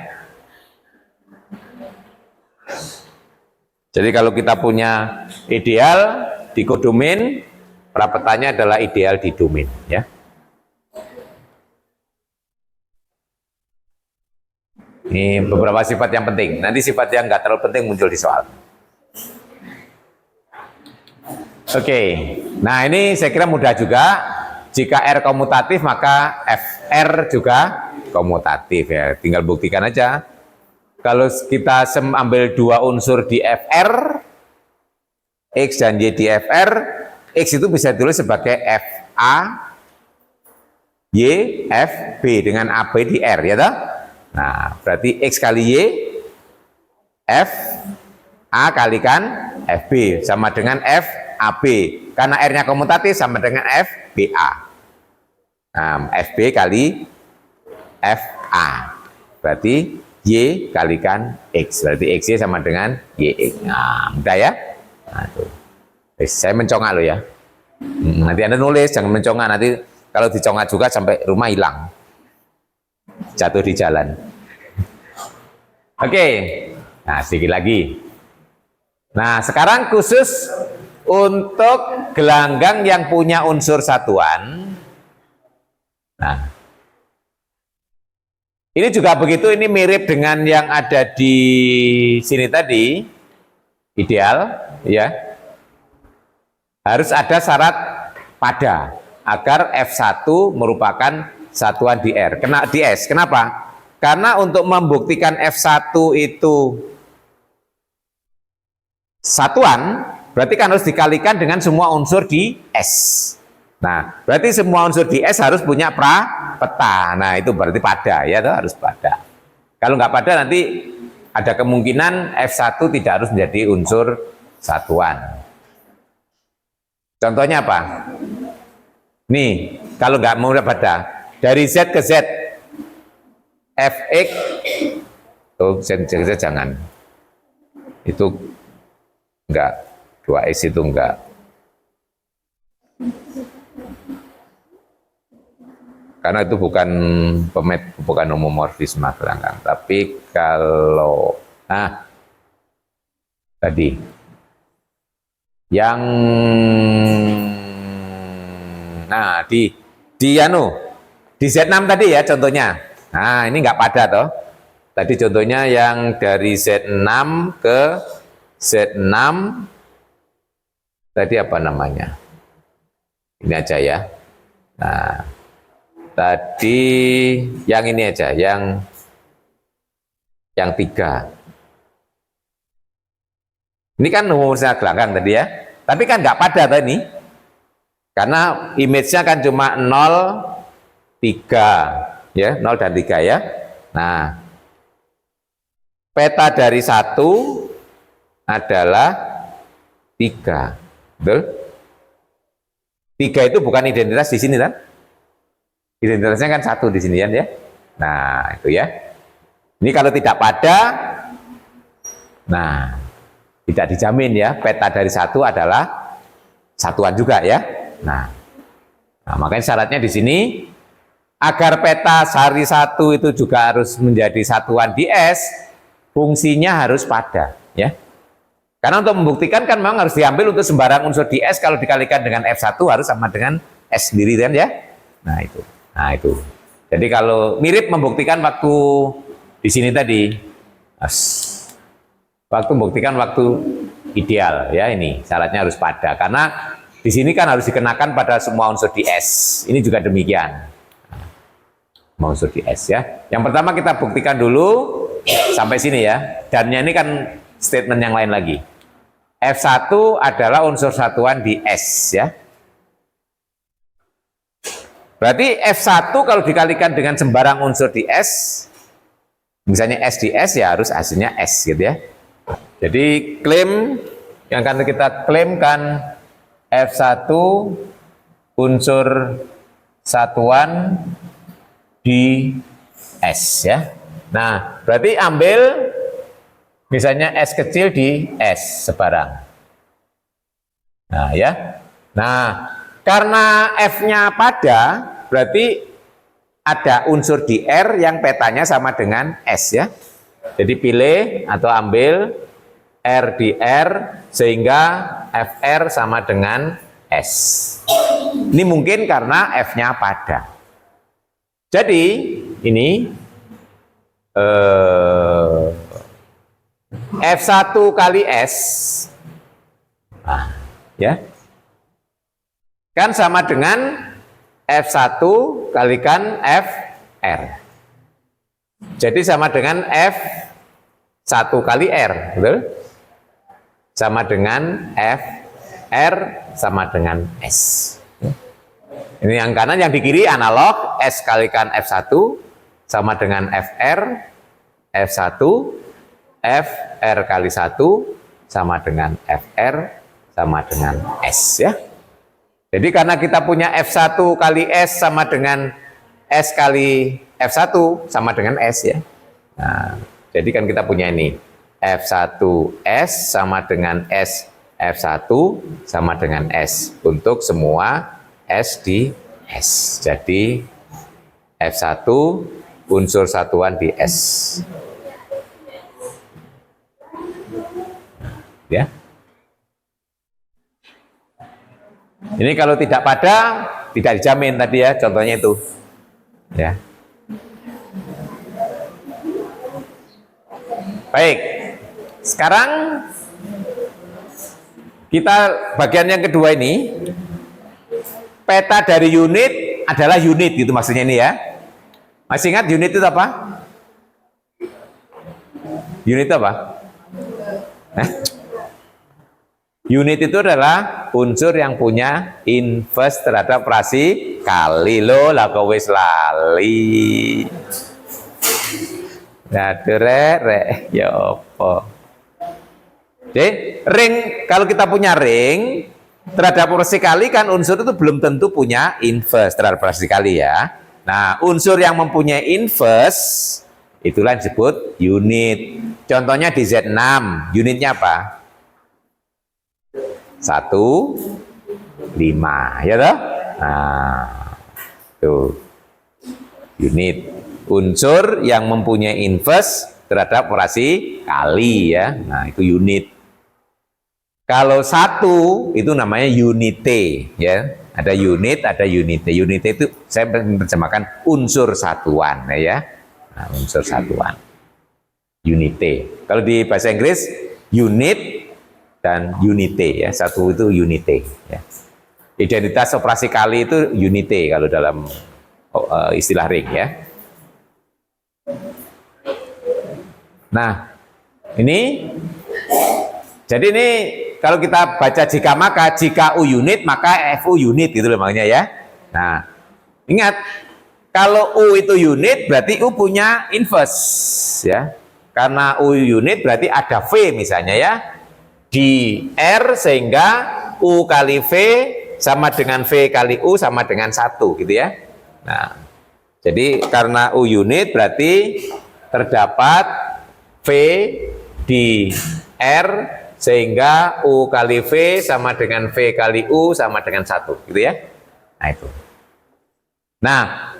Jadi kalau kita punya ideal di kodomain, prapetanya adalah ideal di domain, ya. Ini beberapa sifat yang penting. Nanti sifat yang nggak terlalu penting muncul di soal. Oke, nah ini saya kira mudah juga. Jika R komutatif maka FR juga komutatif, ya. Tinggal buktikan aja. Kalau kita ambil 2 unsur di FR, X dan Y di FR, X itu bisa ditulis sebagai FA, Y, FB dengan AB di R, ya toh? Nah, berarti X kali Y, F, A kalikan FB sama dengan F FAB. Karena R-nya komutatif sama dengan FBA. Nah, FB kali FA. Berarti Y kalikan X. Berarti XY sama dengan YX. Nah, mudah ya? Nah, tuh. Saya mencongak loh ya. Nanti Anda nulis, jangan mencongak. Nanti kalau dicongak juga sampai rumah hilang. Jatuh di jalan. Oke. Nah, sedikit lagi. Nah, sekarang khusus untuk gelanggang yang punya unsur satuan. Nah, ini juga begitu, ini mirip dengan yang ada di sini tadi. Ideal, ya. Harus ada syarat pada agar F1 merupakan satuan di R. Di S. Kenapa? Karena untuk membuktikan F1 itu satuan, berarti kan harus dikalikan dengan semua unsur di S. Nah, berarti semua unsur di S harus punya peta. Nah, itu berarti pada, ya, itu harus pada. Kalau nggak pada, nanti ada kemungkinan F1 tidak harus menjadi unsur satuan. Contohnya apa? Nih, kalau nggak mau pada, dari Z ke Z, Fx, oh, Z jangan. Itu enggak, 2X itu enggak. Karena itu bukan homomorfisme gelanggang. Tapi kalau tadi yang di Z6 tadi ya contohnya. Nah, ini enggak pada toh. Tadi contohnya yang dari Z6 ke Z6 tadi apa namanya? Ini aja ya. Nah, tadi yang ini aja, yang 3. Ini kan homomorfisme gelanggang tadi ya. Tapi kan nggak pada tadi. Karena image-nya kan cuma 0, 3 ya, 0 dan 3 ya. Nah, peta dari 1 adalah 3. Betul? 3 itu bukan identitas di sini kan? Identitasnya kan 1 di sini ya. Nah, itu ya. Ini kalau tidak pada, nah, tidak dijamin ya. Peta dari 1 adalah satuan juga ya. Nah, makanya syaratnya di sini agar peta sari 1 itu juga harus menjadi satuan di S, fungsinya harus pada ya. Karena untuk membuktikan kan memang harus diambil untuk sembarang unsur di S, kalau dikalikan dengan F1 harus sama dengan S sendiri kan ya. Nah, itu. Jadi kalau mirip membuktikan waktu di sini tadi, waktu membuktikan waktu ideal ya, ini syaratnya harus pada. Karena di sini kan harus dikenakan pada semua unsur di S. Ini juga demikian. Semua unsur di S ya. Yang pertama kita buktikan dulu sampai sini ya. Dan-nya ini kan statement yang lain lagi. F1 adalah unsur satuan di S ya. Berarti F1 kalau dikalikan dengan sembarang unsur di S, misalnya S di S ya harus hasilnya S gitu ya. Jadi klaim yang akan kita klaimkan F1 unsur satuan di S ya. Nah, berarti ambil misalnya S kecil di S sebarang. Nah, ya. Nah, karena F-nya pada, berarti ada unsur di R yang petanya sama dengan S ya. Jadi pilih atau ambil R di R sehingga FR sama dengan S. Ini mungkin karena F-nya pada. Jadi ini F1 kali S, nah, ya, kan sama dengan F1 kalikan FR. Jadi sama dengan F1 kali R, betul? Sama dengan FR sama dengan S. Ini yang kanan, yang di kiri analog, S kalikan F1 sama dengan FR, F1, FR kali 1 sama dengan FR sama dengan S ya. Jadi karena kita punya F1 kali S sama dengan S kali F1 sama dengan S ya. Nah, jadi kan kita punya ini F1S sama dengan S F1 sama dengan S untuk semua S di S. Jadi F1 unsur satuan di S. Ya. Ini kalau tidak pada, tidak dijamin tadi ya, contohnya itu. Ya. Baik. Sekarang kita bagian yang kedua ini, peta dari unit adalah unit gitu maksudnya ini ya. Masih ingat unit itu apa? Unit itu apa? Unit itu adalah unsur yang punya inverse terhadap operasi kali lo lah kowe wis lali. Rek ya apa? Jadi ring, kalau kita punya ring terhadap operasi kali kan unsur itu belum tentu punya inverse terhadap operasi kali ya. Nah, unsur yang mempunyai inverse itulah yang disebut unit. Contohnya di Z6, unitnya apa? 1, 5, ya toh? Nah, tuh unit unsur yang mempunyai inverse terhadap operasi kali ya. Nah, itu unit. Kalau 1 itu namanya unite ya. Ada unit, ada unite. Unite itu saya menerjemahkan unsur satuan ya. Nah, unsur satuan. Unite. Kalau di bahasa Inggris unit dan unite ya, satu itu unite ya. Identitas operasi kali itu unite kalau dalam istilah ring ya. Nah, ini jadi ini kalau kita baca jika maka, jika U unit maka FU unit gitu loh makanya ya. Nah, ingat kalau U itu unit berarti U punya inverse ya. Karena U unit berarti ada V misalnya ya. Di R sehingga U kali V sama dengan V kali U sama dengan 1 gitu ya. Nah, jadi karena U unit berarti terdapat V di R sehingga U kali V sama dengan V kali U sama dengan 1 gitu ya. Nah itu. Nah,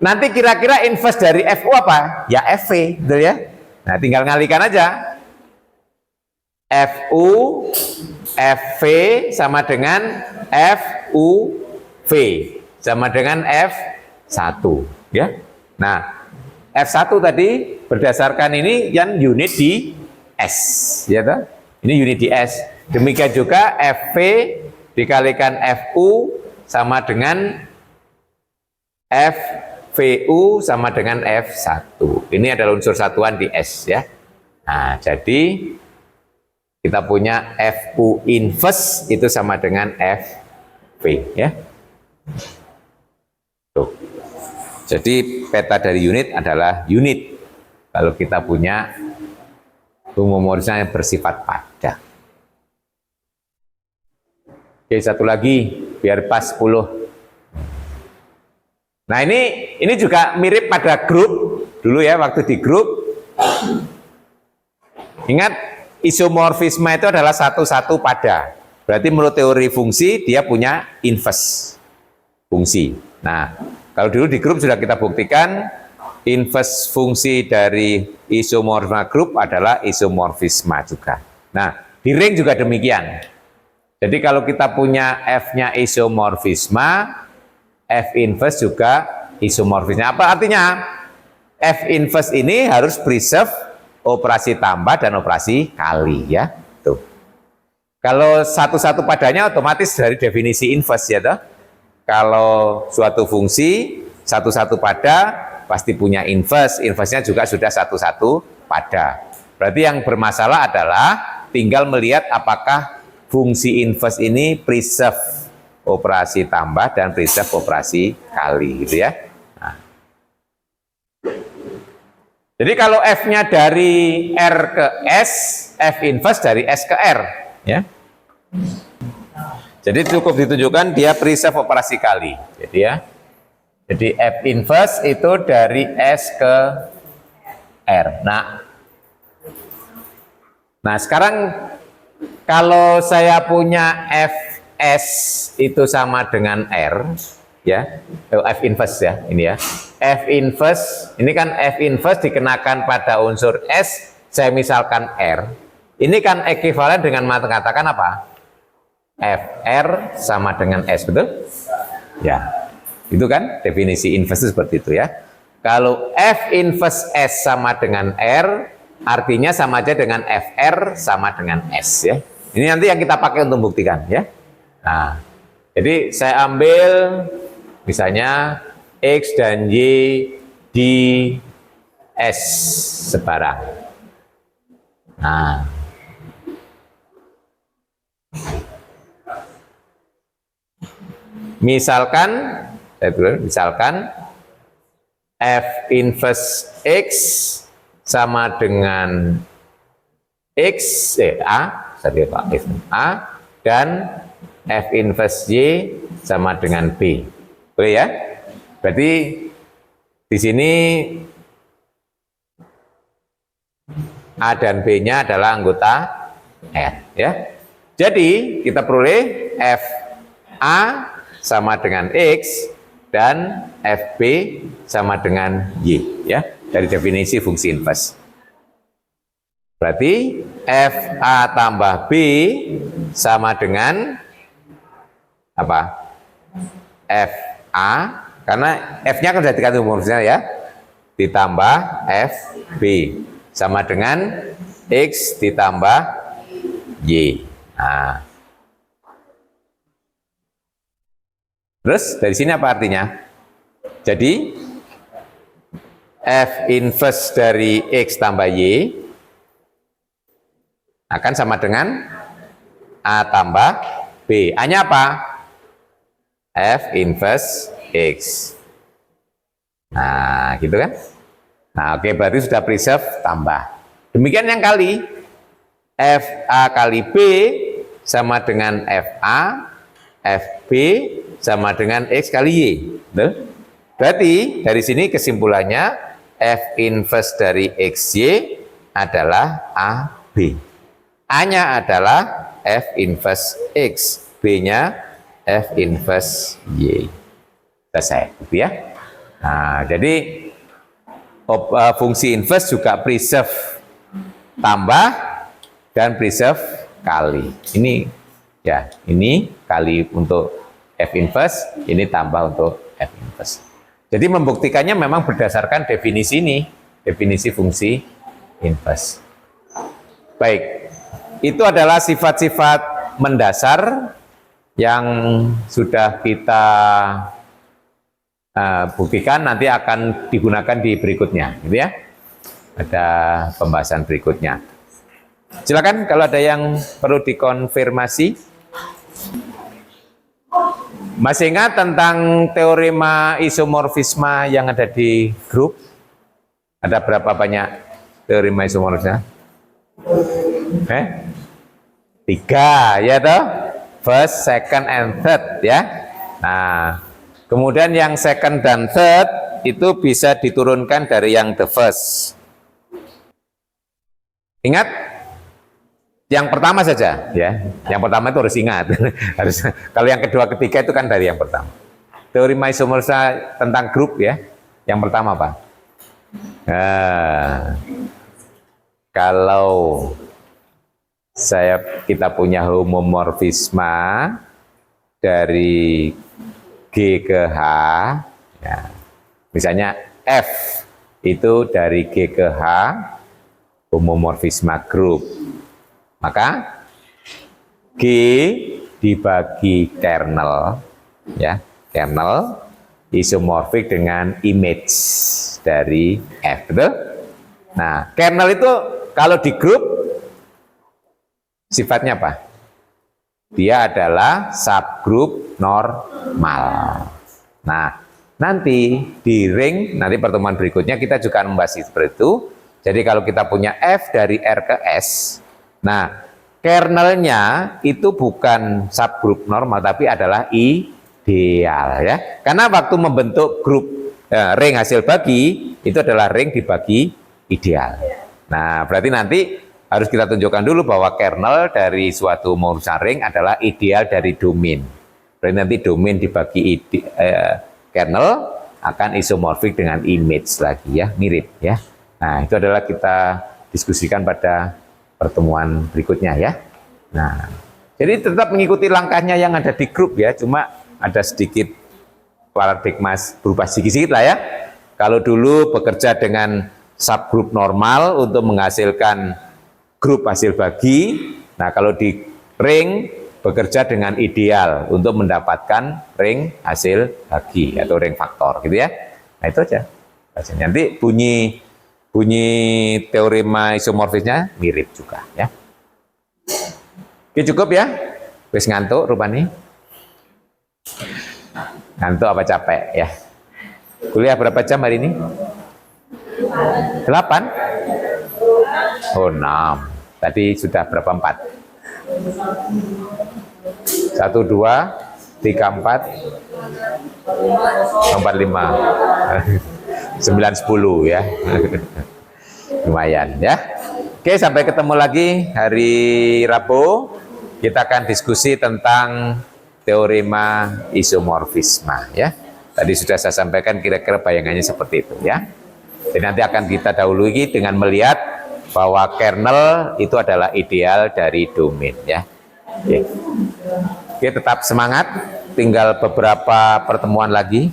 nanti kira-kira inverse dari FU apa? Ya FV, betul ya. Nah, tinggal ngalikan aja. FU, FV sama dengan FUV sama dengan F1 ya. Nah, F1 tadi berdasarkan ini yang unit di S ya toh? Ini unit di S. Demikian juga FV dikalikan FU sama dengan FVU sama dengan F1. Ini adalah unsur satuan di S ya. Nah, jadi kita punya FU inverse itu sama dengan FV ya. Tuh. Jadi peta dari unit adalah unit. Kalau kita punya rumus yang bersifat pada. Oke, satu lagi biar pas 10. Nah, ini juga mirip pada grup dulu ya, waktu di grup. Ingat isomorfisme itu adalah satu-satu pada. Berarti menurut teori fungsi dia punya inverse fungsi. Nah, kalau dulu di grup sudah kita buktikan inverse fungsi dari isomorfisme grup adalah isomorfisme juga. Nah, di ring juga demikian. Jadi kalau kita punya F-nya isomorfisme, F inverse juga isomorfisme. Apa artinya? F inverse ini harus preserve operasi tambah dan operasi kali ya. Tuh. Kalau satu-satu padanya otomatis dari definisi inverse ya toh. Kalau suatu fungsi satu-satu pada pasti punya inverse. Inverse-nya juga sudah satu-satu pada. Berarti yang bermasalah adalah tinggal melihat apakah fungsi inverse ini preserve operasi tambah dan preserve operasi kali gitu ya. Nah. Jadi kalau F-nya dari R ke S, F inverse dari S ke R ya. Jadi cukup ditunjukkan dia preserve operasi kali. Jadi ya. Jadi F inverse itu dari S ke R. Nah sekarang kalau saya punya Fs itu sama dengan R, ya, F inverse ya, ini ya. F inverse, ini kan F inverse dikenakan pada unsur S, saya misalkan R. Ini kan ekuivalen dengan mengatakan apa? Fr sama dengan S, betul? Ya, itu kan definisi inverse seperti itu ya. Kalau F inverse S sama dengan R, artinya sama aja dengan Fr sama dengan S ya. Ini nanti yang kita pakai untuk membuktikan ya. Nah, jadi saya ambil misalnya X dan Y di S sebarang. Nah, misalkan F inverse X sama dengan A dan F inverse Y sama dengan B. Boleh ya? Berarti di sini A dan B-nya adalah anggota R ya. Jadi kita peroleh F A sama dengan X dan FB sama dengan Y ya, dari definisi fungsi inverse. Berarti FA tambah B sama dengan apa? FA, karena F-nya kan sudah dikandung rumusnya ya, ditambah FB sama dengan X ditambah Y. Nah, terus dari sini apa artinya? Jadi F inverse dari X tambah Y akan sama dengan A tambah B. A-nya apa? F inverse X. Nah, gitu kan? Nah, oke, berarti sudah preserve tambah. Demikian yang kali. FA kali B sama dengan FA, FB sama dengan X kali Y. Betul? Berarti dari sini kesimpulannya F inverse dari XY adalah AB. A-nya adalah F inverse X, B-nya F inverse Y. Selesai, gitu ya. Nah, jadi fungsi inverse juga preserve tambah dan preserve kali. Ini ya, ini kali untuk F inverse, ini tambah untuk F inverse. Jadi membuktikannya memang berdasarkan definisi ini, definisi fungsi inverse. Baik, itu adalah sifat-sifat mendasar yang sudah kita buktikan, nanti akan digunakan di berikutnya, gitu ya. Ada pembahasan berikutnya. Silakan kalau ada yang perlu dikonfirmasi. Masih ingat tentang teorema isomorfisme yang ada di grup? Ada berapa banyak teorema isomorfisme? 3 ya toh? First, second, and third ya. Nah, kemudian yang second dan third itu bisa diturunkan dari yang the first. Ingat? Yang pertama saja ya. Yang pertama itu harus ingat. Harus, kalau yang kedua ketiga itu kan dari yang pertama. Teorema isomorfisme tentang grup ya. Yang pertama apa? Nah, kalau kita punya homomorfisme dari G ke H, ya, misalnya F itu dari G ke H, homomorfisme grup, maka G dibagi kernel, ya, kernel isomorfik dengan image dari F, betul? Nah, kernel itu kalau di grup sifatnya apa? Dia adalah subgroup normal. Nah, nanti di ring, nanti pertemuan berikutnya kita juga akan membahas seperti itu. Jadi kalau kita punya F dari R ke S, nah kernelnya itu bukan subgroup normal tapi adalah ideal ya. Karena waktu membentuk grup ring hasil bagi itu adalah ring dibagi ideal. Nah, berarti nanti harus kita tunjukkan dulu bahwa kernel dari suatu urusan ring adalah ideal dari domain. Berarti nanti domain dibagi kernel akan isomorfik dengan image lagi ya, mirip ya. Nah, itu adalah kita diskusikan pada pertemuan berikutnya ya. Nah, jadi tetap mengikuti langkahnya yang ada di grup ya, cuma ada sedikit paradigma berubah sedikit lah ya. Kalau dulu bekerja dengan subgroup normal untuk menghasilkan grup hasil bagi, nah kalau di ring bekerja dengan ideal untuk mendapatkan ring hasil bagi atau ring faktor gitu ya. Nah itu aja. Nanti bunyi teorema isomorfisnya mirip juga ya. Oke, cukup ya. Wis ngantuk rupanya. Ngantuk apa capek ya? Kuliah berapa jam hari ini? 8? Oh 6. Tadi sudah berapa 4? 1, 2, 3, 4, 4, 5, 9, 10 ya. Lumayan ya. Oke, sampai ketemu lagi hari Rabu. Kita akan diskusi tentang teorema isomorfisme ya. Tadi sudah saya sampaikan kira-kira bayangannya seperti itu ya. Jadi nanti akan kita dahului dengan melihat bahwa kernel itu adalah ideal dari domain ya. Oke, tetap semangat. Tinggal beberapa pertemuan lagi.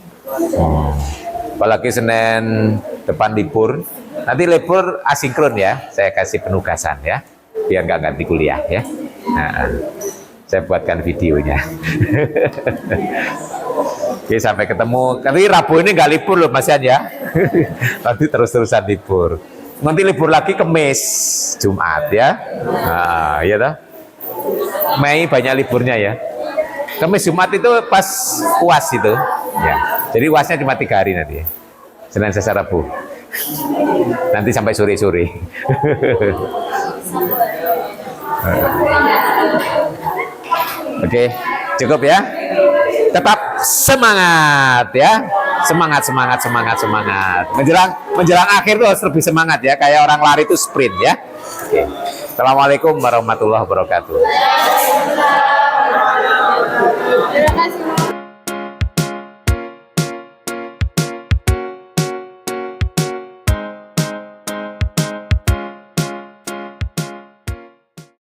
Apalagi Senin depan libur. Nanti libur asinkron ya. Saya kasih penugasan ya. Biar nggak ganti kuliah ya. Nah, saya buatkan videonya. Oke, sampai ketemu. Nanti Rabu ini nggak libur loh Mas Yan ya. Nanti terus-terusan libur. Nanti libur lagi Kamis, Jumat ya. Nah, iya toh. Mei banyak liburnya ya. Kamis Jumat itu pas UAS itu. Ya. Jadi UASnya cuma 3 hari nanti. Senin, Selasa, Rabu. Nanti sampai sore-sore. Oke, cukup ya. Tetap semangat ya. Semangat. Menjelang akhir tuh harus lebih semangat ya. Kayak orang lari itu sprint ya. Oke. Assalamualaikum warahmatullahi wabarakatuh. Terima kasih.